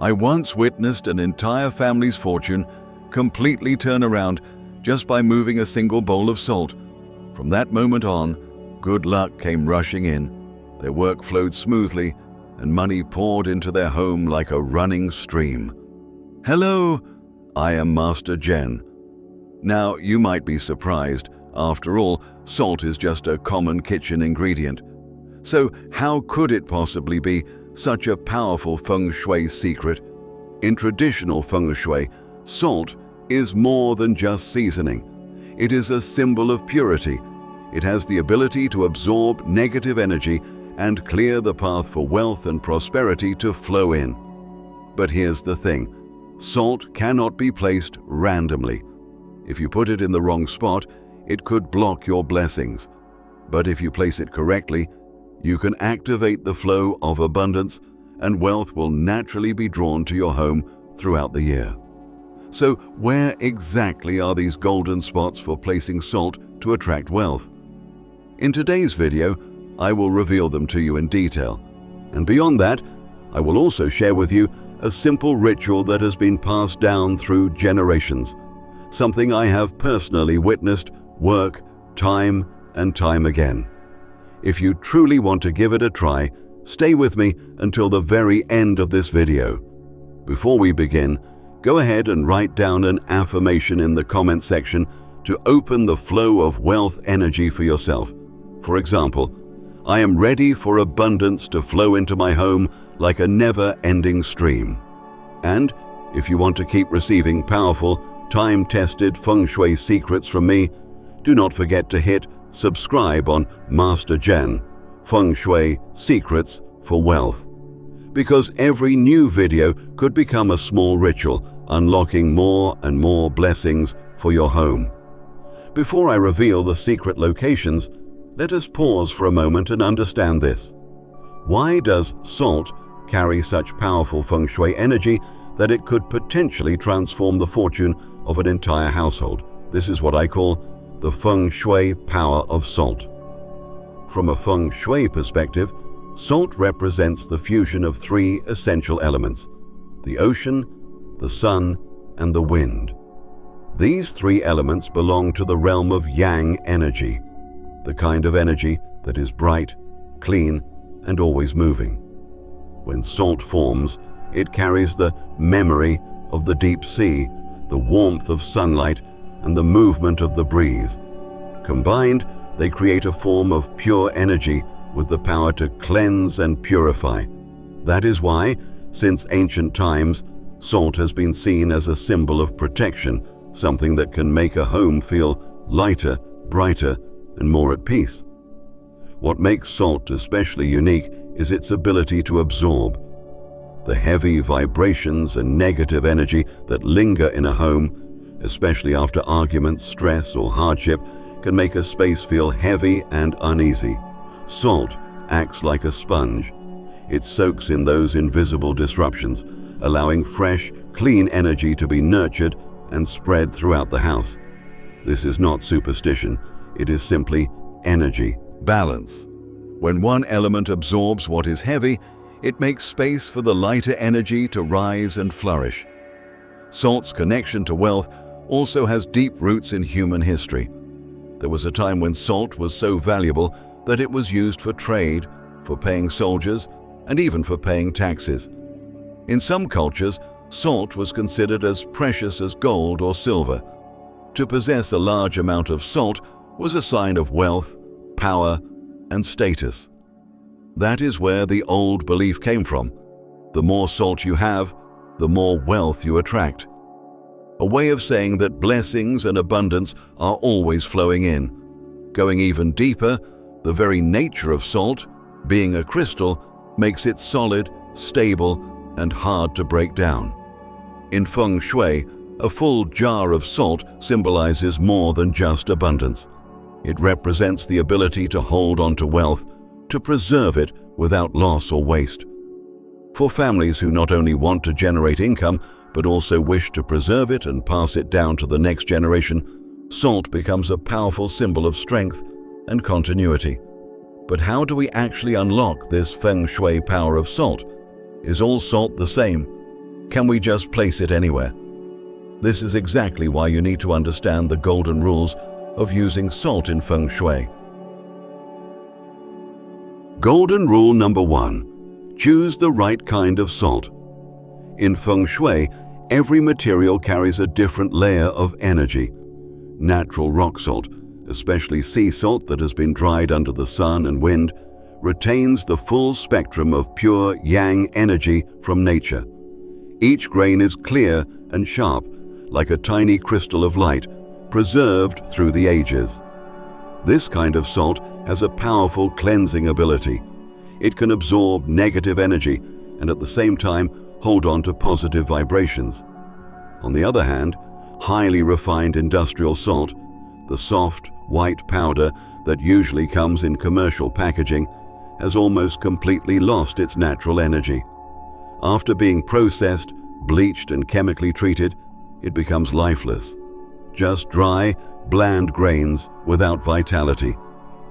I once witnessed an entire family's fortune completely turn around just by moving a single bowl of salt. From that moment on, good luck came rushing in. Their work flowed smoothly, and money poured into their home like a running stream. Hello, I am Master Zhen. Now, you might be surprised. After all, salt is just a common kitchen ingredient. So how could it possibly be such a powerful Feng Shui secret? In traditional Feng Shui, salt is more than just seasoning. It is a symbol of purity. It has the ability to absorb negative energy and clear the path for wealth and prosperity to flow in. But here's the thing. Salt cannot be placed randomly. If you put it in the wrong spot, it could block your blessings. But if you place it correctly, you can activate the flow of abundance, and wealth will naturally be drawn to your home throughout the year. So where exactly are these golden spots for placing salt to attract wealth? In today's video, I will reveal them to you in detail. And beyond that, I will also share with you a simple ritual that has been passed down through generations, something I have personally witnessed work time and time again. If you truly want to give it a try, stay with me until the very end of this video. Before we begin, go ahead and write down an affirmation in the comment section to open the flow of wealth energy for yourself. For example, I am ready for abundance to flow into my home like a never-ending stream. And if you want to keep receiving powerful, time-tested Feng Shui secrets from me, do not forget to hit subscribe on Master Zhen, Feng Shui Secrets for Wealth, because every new video could become a small ritual, unlocking more and more blessings for your home. Before I reveal the secret locations, let us pause for a moment and understand this. Why does salt carry such powerful Feng Shui energy that it could potentially transform the fortune of an entire household? This is what I call the Feng Shui power of salt. From a Feng Shui perspective, salt represents the fusion of three essential elements: the ocean, the sun, and the wind. These three elements belong to the realm of yang energy, the kind of energy that is bright, clean, and always moving. When salt forms, it carries the memory of the deep sea, the warmth of sunlight, and the movement of the breeze. Combined, they create a form of pure energy with the power to cleanse and purify. That is why, since ancient times, salt has been seen as a symbol of protection, something that can make a home feel lighter, brighter, and more at peace. What makes salt especially unique is its ability to absorb. The heavy vibrations and negative energy that linger in a home, especially after arguments, stress, or hardship, can make a space feel heavy and uneasy. Salt acts like a sponge. It soaks in those invisible disruptions, allowing fresh, clean energy to be nurtured and spread throughout the house. This is not superstition, it is simply energy. Balance. When one element absorbs what is heavy, it makes space for the lighter energy to rise and flourish. Salt's connection to wealth also has deep roots in human history. There was a time when salt was so valuable that it was used for trade, for paying soldiers, and even for paying taxes. In some cultures, salt was considered as precious as gold or silver. To possess a large amount of salt was a sign of wealth, power, and status. That is where the old belief came from. The more salt you have, the more wealth you attract. A way of saying that blessings and abundance are always flowing in. Going even deeper, the very nature of salt, being a crystal, makes it solid, stable, and hard to break down. In Feng Shui, a full jar of salt symbolizes more than just abundance. It represents the ability to hold on to wealth, to preserve it without loss or waste. For families who not only want to generate income, but also wish to preserve it and pass it down to the next generation, salt becomes a powerful symbol of strength and continuity. But how do we actually unlock this Feng Shui power of salt? Is all salt the same? Can we just place it anywhere? This is exactly why you need to understand the golden rules of using salt in Feng Shui. Golden rule number 1. Choose the right kind of salt. In Feng Shui, every material carries a different layer of energy. Natural rock salt, especially sea salt that has been dried under the sun and wind, retains the full spectrum of pure yang energy from nature. Each grain is clear and sharp, like a tiny crystal of light, preserved through the ages. This kind of salt has a powerful cleansing ability. It can absorb negative energy and at the same time hold on to positive vibrations. On the other hand, highly refined industrial salt, the soft, white powder that usually comes in commercial packaging, has almost completely lost its natural energy. After being processed, bleached and chemically treated, it becomes lifeless. Just dry, bland grains without vitality.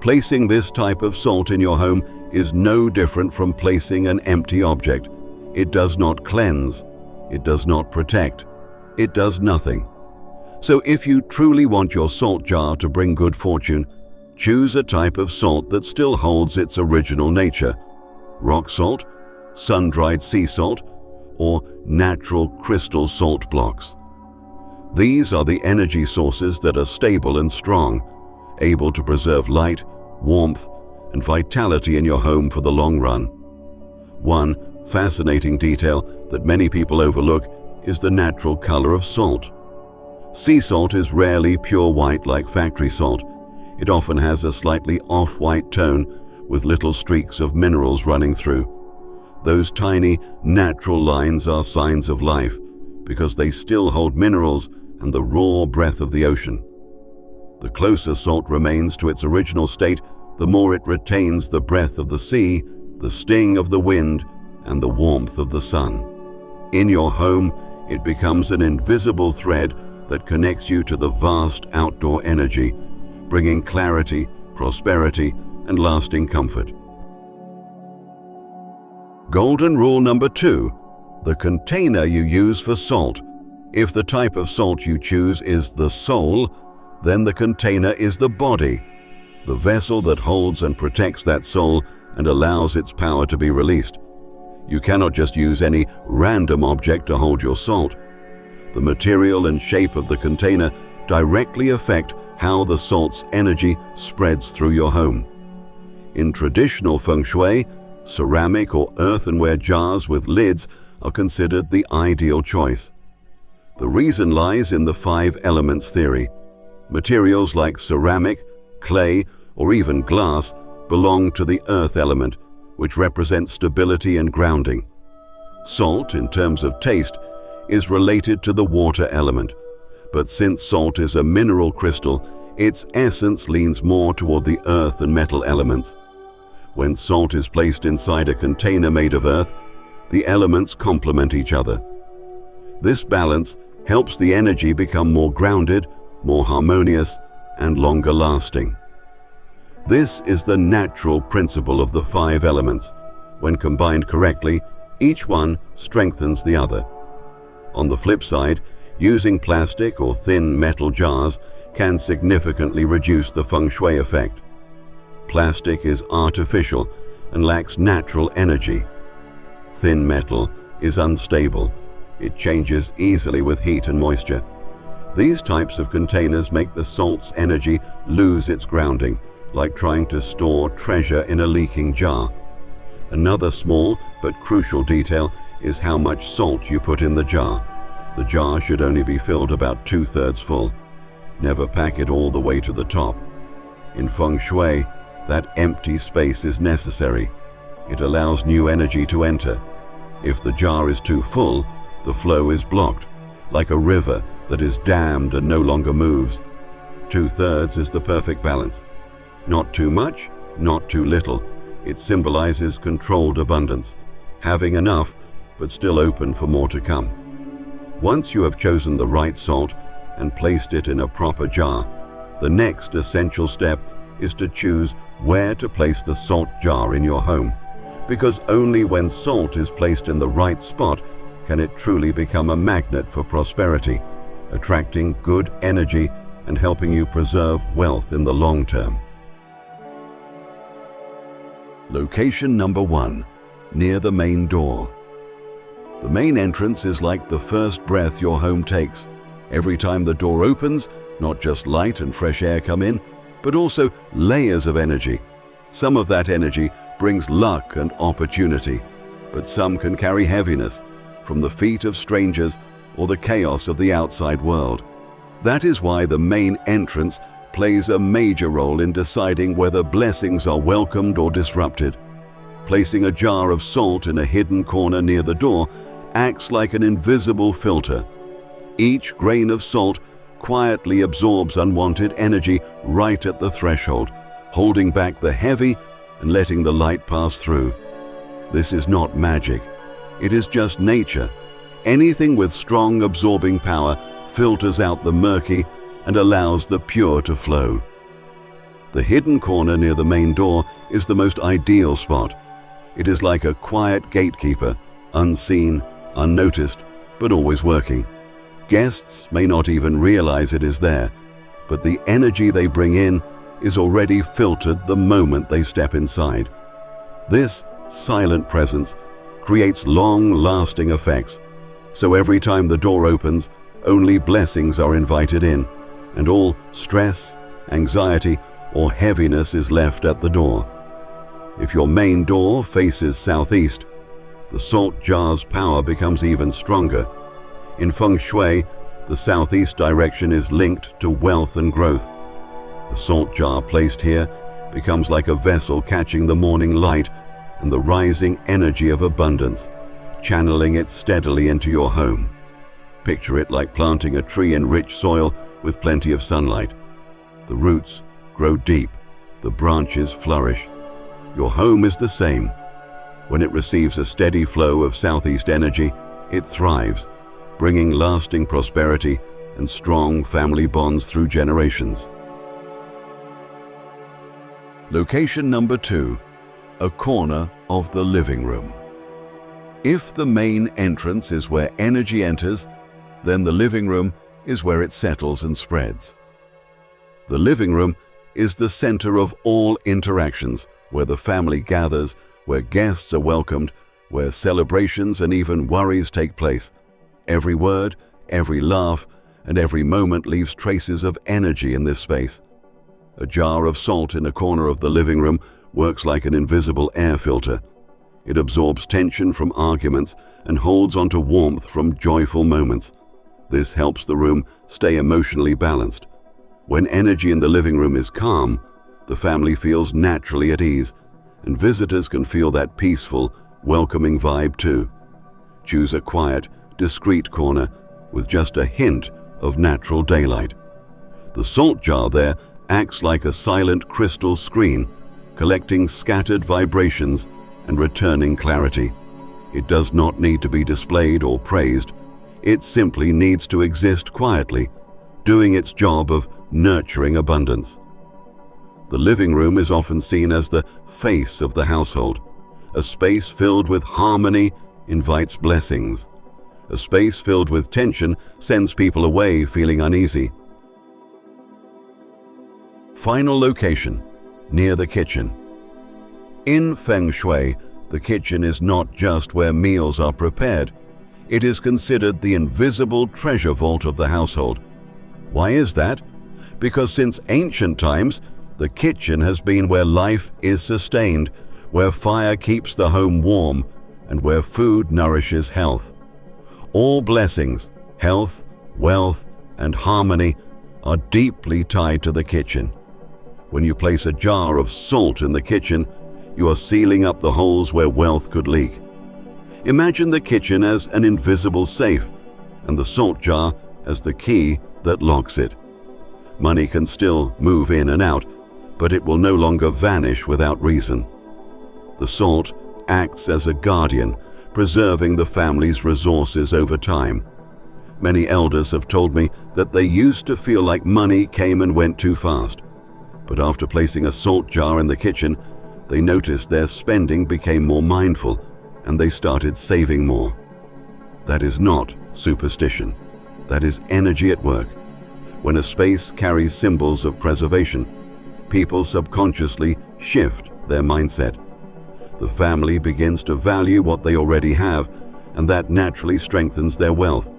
Placing this type of salt in your home is no different from placing an empty object. It does not cleanse. It does not protect. It does nothing. So if you truly want your salt jar to bring good fortune, choose a type of salt that still holds its original nature. Rock salt, sun-dried sea salt, or natural crystal salt blocks. These are the energy sources that are stable and strong, able to preserve light, warmth, and vitality in your home for the long run. One fascinating detail that many people overlook is the natural color of salt. Sea salt is rarely pure white like factory salt. It often has a slightly off-white tone with little streaks of minerals running through. Those tiny, natural lines are signs of life because they still hold minerals and the raw breath of the ocean. The closer salt remains to its original state, the more it retains the breath of the sea, the sting of the wind, and the warmth of the sun. In your home, it becomes an invisible thread that connects you to the vast outdoor energy, bringing clarity, prosperity, and lasting comfort. Golden rule number 2. The container you use for salt. If the type of salt you choose is the soul, then the container is the body, the vessel that holds and protects that soul and allows its power to be released. You cannot just use any random object to hold your salt. The material and shape of the container directly affect how the salt's energy spreads through your home. In traditional Feng Shui, ceramic or earthenware jars with lids are considered the ideal choice. The reason lies in the 5 elements theory. Materials like ceramic, clay, or even glass belong to the earth element, which represents stability and grounding. Salt, in terms of taste, is related to the water element, but since salt is a mineral crystal, its essence leans more toward the earth and metal elements. When salt is placed inside a container made of earth, the elements complement each other. This balance helps the energy become more grounded, more harmonious, and longer lasting. This is the natural principle of the 5 elements. When combined correctly, each one strengthens the other. On the flip side, using plastic or thin metal jars can significantly reduce the Feng Shui effect. Plastic is artificial and lacks natural energy. Thin metal is unstable. It changes easily with heat and moisture. These types of containers make the salt's energy lose its grounding, like trying to store treasure in a leaking jar. Another small but crucial detail is how much salt you put in the jar. The jar should only be filled about 2/3 full. Never pack it all the way to the top. In Feng Shui, that empty space is necessary. It allows new energy to enter. If the jar is too full, the flow is blocked, like a river that is dammed and no longer moves. 2/3 is the perfect balance. Not too much, not too little. It symbolizes controlled abundance, having enough, but still open for more to come. Once you have chosen the right salt and placed it in a proper jar, the next essential step is to choose where to place the salt jar in your home, because only when salt is placed in the right spot can it truly become a magnet for prosperity, attracting good energy and helping you preserve wealth in the long term. Location number 1, near the main door. The main entrance is like the first breath your home takes. Every time the door opens, not just light and fresh air come in, but also layers of energy. Some of that energy brings luck and opportunity, but some can carry heaviness from the feet of strangers or the chaos of the outside world. That is why the main entrance plays a major role in deciding whether blessings are welcomed or disrupted. Placing a jar of salt in a hidden corner near the door acts like an invisible filter. Each grain of salt quietly absorbs unwanted energy right at the threshold, holding back the heavy and letting the light pass through. This is not magic. It is just nature. Anything with strong absorbing power filters out the murky and allows the pure to flow. The hidden corner near the main door is the most ideal spot. It is like a quiet gatekeeper, unseen, unnoticed, but always working. Guests may not even realize it is there, but the energy they bring in is already filtered the moment they step inside. This silent presence creates long-lasting effects, so every time the door opens, only blessings are invited in, and all stress, anxiety, or heaviness is left at the door. If your main door faces southeast, the salt jar's power becomes even stronger. In Feng Shui, the southeast direction is linked to wealth and growth. A salt jar placed here becomes like a vessel catching the morning light and the rising energy of abundance, channeling it steadily into your home. Picture it like planting a tree in rich soil with plenty of sunlight. The roots grow deep, the branches flourish. Your home is the same. When it receives a steady flow of southeast energy, it thrives, bringing lasting prosperity and strong family bonds through generations. Location number 2, a corner of the living room. If the main entrance is where energy enters, then the living room is where it settles and spreads. The living room is the center of all interactions, where the family gathers, where guests are welcomed, where celebrations and even worries take place. Every word, every laugh, and every moment leaves traces of energy in this space. A jar of salt in a corner of the living room works like an invisible air filter. It absorbs tension from arguments and holds onto warmth from joyful moments. This helps the room stay emotionally balanced. When energy in the living room is calm, the family feels naturally at ease, and visitors can feel that peaceful, welcoming vibe too. Choose a quiet, discreet corner with just a hint of natural daylight. The salt jar there acts like a silent crystal screen, collecting scattered vibrations and returning clarity. It does not need to be displayed or praised. It simply needs to exist quietly, doing its job of nurturing abundance. The living room is often seen as the face of the household. A space filled with harmony invites blessings. A space filled with tension sends people away feeling uneasy. Final location, near the kitchen. In Feng Shui, the kitchen is not just where meals are prepared. It is considered the invisible treasure vault of the household. Why is that? Because since ancient times, the kitchen has been where life is sustained, where fire keeps the home warm, and where food nourishes health. All blessings, health, wealth, and harmony are deeply tied to the kitchen. When you place a jar of salt in the kitchen, you are sealing up the holes where wealth could leak. Imagine the kitchen as an invisible safe, and the salt jar as the key that locks it. Money can still move in and out, but it will no longer vanish without reason. The salt acts as a guardian, preserving the family's resources over time. Many elders have told me that they used to feel like money came and went too fast, but after placing a salt jar in the kitchen, they noticed their spending became more mindful and they started saving more. That is not superstition. That is energy at work. When a space carries symbols of preservation, people subconsciously shift their mindset. The family begins to value what they already have, and that naturally strengthens their wealth.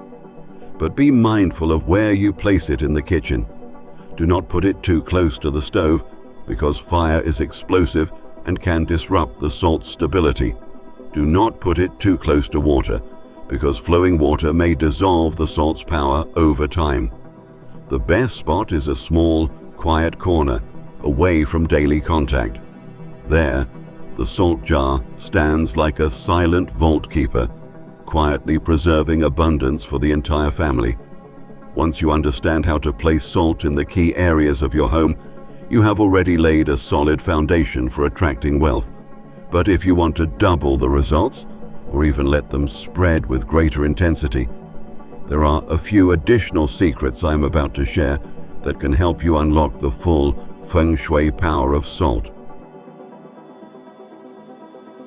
But be mindful of where you place it in the kitchen. Do not put it too close to the stove, because fire is explosive and can disrupt the salt's stability. Do not put it too close to water, because flowing water may dissolve the salt's power over time. The best spot is a small, quiet corner, away from daily contact. There, the salt jar stands like a silent vault keeper, quietly preserving abundance for the entire family. Once you understand how to place salt in the key areas of your home, you have already laid a solid foundation for attracting wealth. But if you want to double the results, or even let them spread with greater intensity, there are a few additional secrets I am about to share that can help you unlock the full Feng Shui power of salt.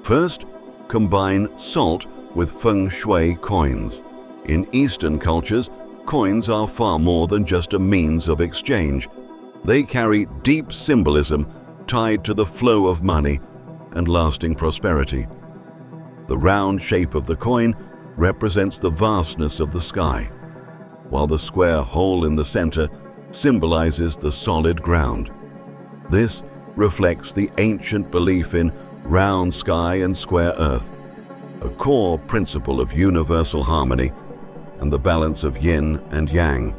First, combine salt with Feng Shui coins. In Eastern cultures, coins are far more than just a means of exchange. They carry deep symbolism tied to the flow of money and lasting prosperity. The round shape of the coin represents the vastness of the sky, while the square hole in the center symbolizes the solid ground. This reflects the ancient belief in round sky and square earth, a core principle of universal harmony and the balance of yin and yang.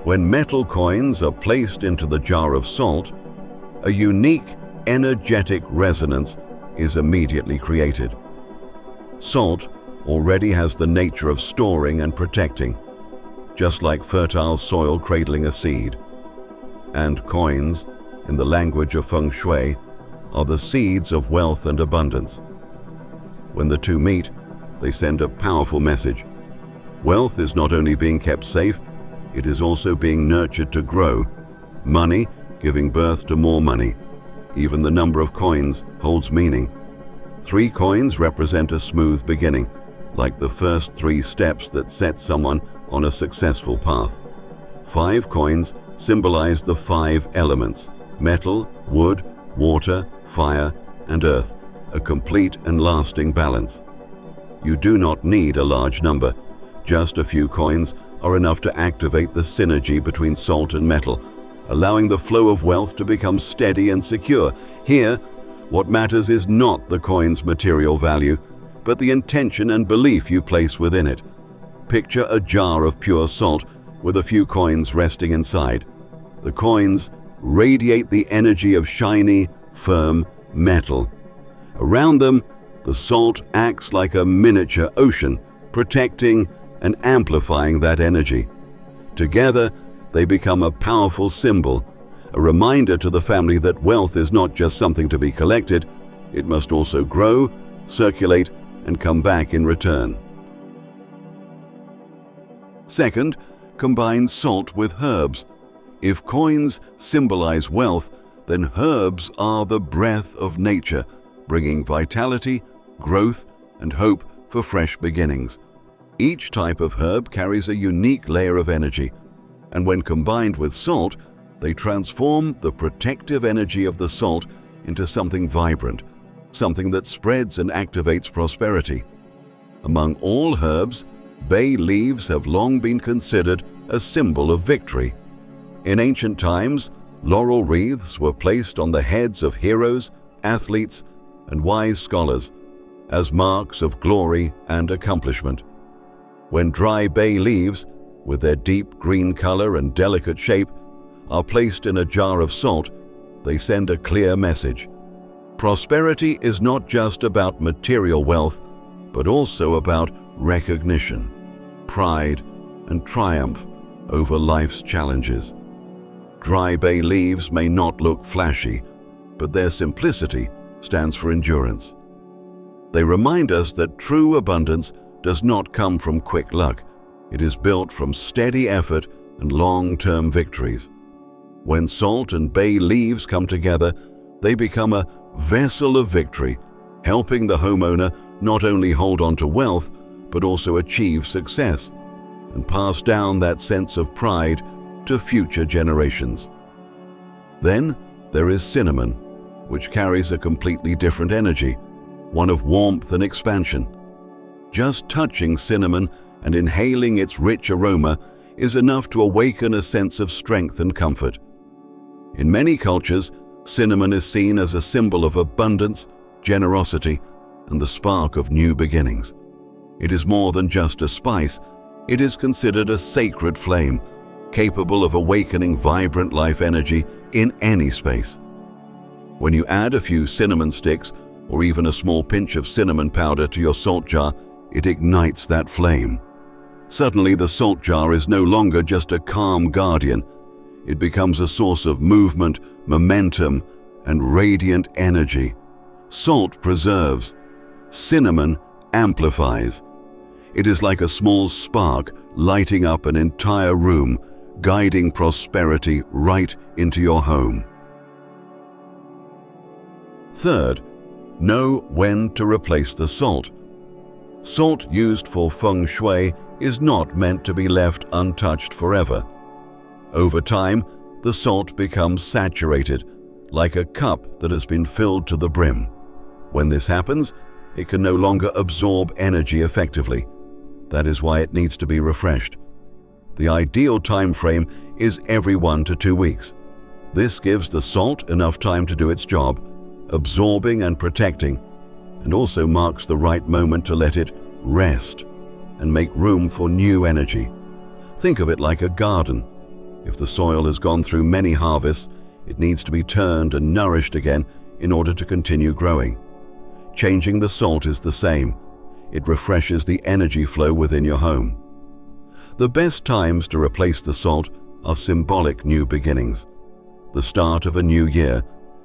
When metal coins are placed into the jar of salt, a unique energetic resonance is immediately created. Salt already has the nature of storing and protecting, just like fertile soil cradling a seed. And coins, in the language of Feng Shui, are the seeds of wealth and abundance. When the two meet, they send a powerful message. Wealth is not only being kept safe, it is also being nurtured to grow. Money giving birth to more money. Even the number of coins holds meaning. 3 coins represent a smooth beginning, like the first 3 steps that set someone on a successful path. 5 coins symbolize the 5 elements: metal, wood, water, fire, and earth, a complete and lasting balance. You do not need a large number. Just a few coins are enough to activate the synergy between salt and metal, allowing the flow of wealth to become steady and secure. Here, what matters is not the coin's material value, but the intention and belief you place within it. Picture a jar of pure salt with a few coins resting inside. The coins radiate the energy of shiny, firm metal. Around them, the salt acts like a miniature ocean, protecting and amplifying that energy. Together, they become a powerful symbol, a reminder to the family that wealth is not just something to be collected, it must also grow, circulate, and come back in return. Second, combine salt with herbs. If coins symbolize wealth, then herbs are the breath of nature, bringing vitality, growth, and hope for fresh beginnings. Each type of herb carries a unique layer of energy, and when combined with salt, they transform the protective energy of the salt into something vibrant, something that spreads and activates prosperity. Among all herbs, bay leaves have long been considered a symbol of victory. In ancient times, laurel wreaths were placed on the heads of heroes, athletes, and wise scholars as marks of glory and accomplishment. When dry bay leaves, with their deep green color and delicate shape, are placed in a jar of salt, they send a clear message. Prosperity is not just about material wealth, but also about recognition, pride, and triumph over life's challenges. Dry bay leaves may not look flashy, but their simplicity stands for endurance. They remind us that true abundance does not come from quick luck. It is built from steady effort and long-term victories. When salt and bay leaves come together, they become a vessel of victory, helping the homeowner not only hold on to wealth, but also achieve success and pass down that sense of pride to future generations. Then there is cinnamon, which carries a completely different energy, one of warmth and expansion. Just touching cinnamon and inhaling its rich aroma is enough to awaken a sense of strength and comfort. In many cultures, cinnamon is seen as a symbol of abundance, generosity, and the spark of new beginnings. It is more than just a spice, it is considered a sacred flame, capable of awakening vibrant life energy in any space. When you add a few cinnamon sticks or even a small pinch of cinnamon powder to your salt jar, it ignites that flame. Suddenly, the salt jar is no longer just a calm guardian. It becomes a source of movement, momentum, and radiant energy. Salt preserves. Cinnamon amplifies. It is like a small spark lighting up an entire room, guiding prosperity right into your home. Third, know when to replace the salt. Salt used for Feng Shui is not meant to be left untouched forever. Over time, the salt becomes saturated, like a cup that has been filled to the brim. When this happens, it can no longer absorb energy effectively. That is why it needs to be refreshed. The ideal time frame is every 1 to 2 weeks. This gives the salt enough time to do its job, absorbing and protecting, and also marks the right moment to let it rest and make room for new energy. Think of it like a garden. If the soil has gone through many harvests, it needs to be turned and nourished again in order to continue growing. Changing the salt is the same. It refreshes the energy flow within your home. The best times to replace the salt are symbolic new beginnings. The start of a new year,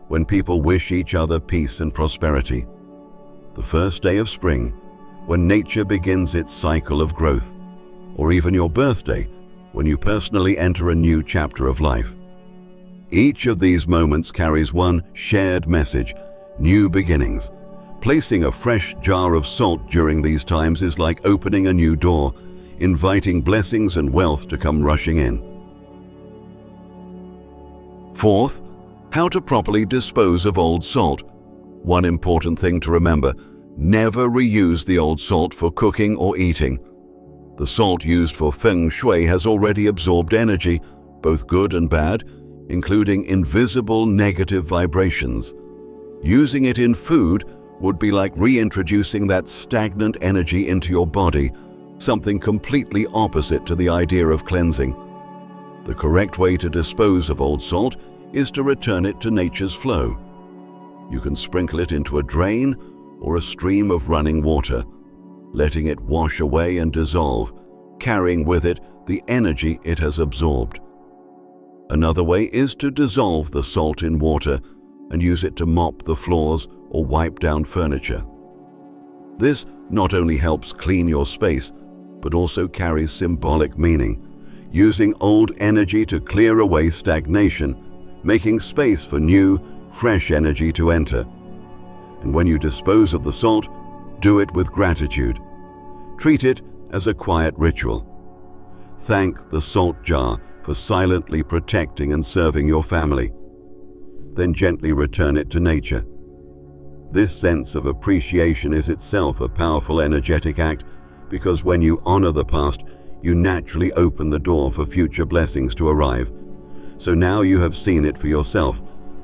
when people wish each other peace and prosperity. The first day of spring, when nature begins its cycle of growth. Or even your birthday, when you personally enter a new chapter of life. Each of these moments carries one shared message: new beginnings. Placing a fresh jar of salt during these times is like opening a new door, inviting blessings and wealth to come rushing in. Fourth, how to properly dispose of old salt. One important thing to remember: never reuse the old salt for cooking or eating. The salt used for Feng Shui has already absorbed energy, both good and bad, including invisible negative vibrations. Using it in food would be like reintroducing that stagnant energy into your body, something completely opposite to the idea of cleansing. The correct way to dispose of old salt is to return it to nature's flow. You can sprinkle it into a drain or a stream of running water, letting it wash away and dissolve, carrying with it the energy it has absorbed. Another way is to dissolve the salt in water and use it to mop the floors or wipe down furniture. This not only helps clean your space, but also carries symbolic meaning, using old energy to clear away stagnation, making space for new, fresh energy to enter. And when you dispose of the salt, do it with gratitude. Treat it as a quiet ritual. Thank the salt jar for silently protecting and serving your family. Then gently return it to nature. This sense of appreciation is itself a powerful energetic act, because when you honor the past, you naturally open the door for future blessings to arrive. So now you have seen it for yourself.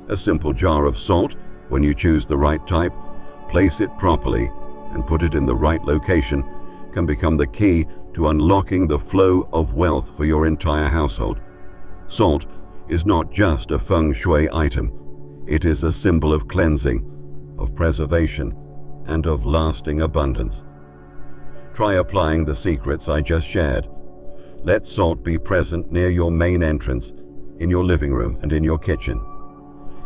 A simple jar of salt, when you choose the right type, place it properly, and put it in the right location, can become the key to unlocking the flow of wealth for your entire household. Salt is not just a Feng Shui item. It is a symbol of cleansing, of preservation, and of lasting abundance. Try applying the secrets I just shared. Let salt be present near your main entrance, in your living room and in your kitchen.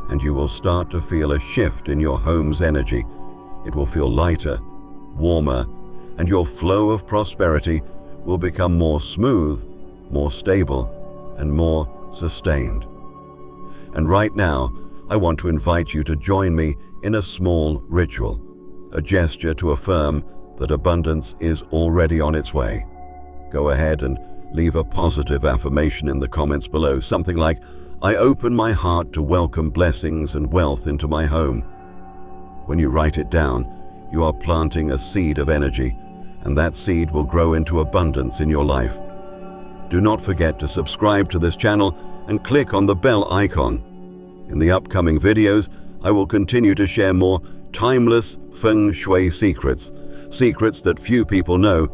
And you will start to feel a shift in your home's energy. It will feel lighter, warmer, and your flow of prosperity will become more smooth, more stable, and more sustained. And right now, I want to invite you to join me in a small ritual, a gesture to affirm that abundance is already on its way. Go ahead and leave a positive affirmation in the comments below, something like, "I open my heart to welcome blessings and wealth into my home." When you write it down, you are planting a seed of energy, and that seed will grow into abundance in your life. Do not forget to subscribe to this channel and click on the bell icon. In the upcoming videos, I will continue to share more timeless Feng Shui secrets that few people know,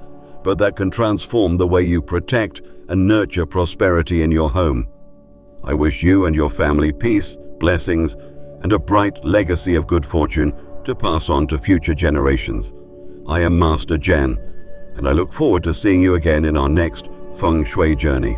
but that can transform the way you protect and nurture prosperity in your home. I wish you and your family peace, blessings, and a bright legacy of good fortune to pass on to future generations. I am Master Zhen, and I look forward to seeing you again in our next Feng Shui journey.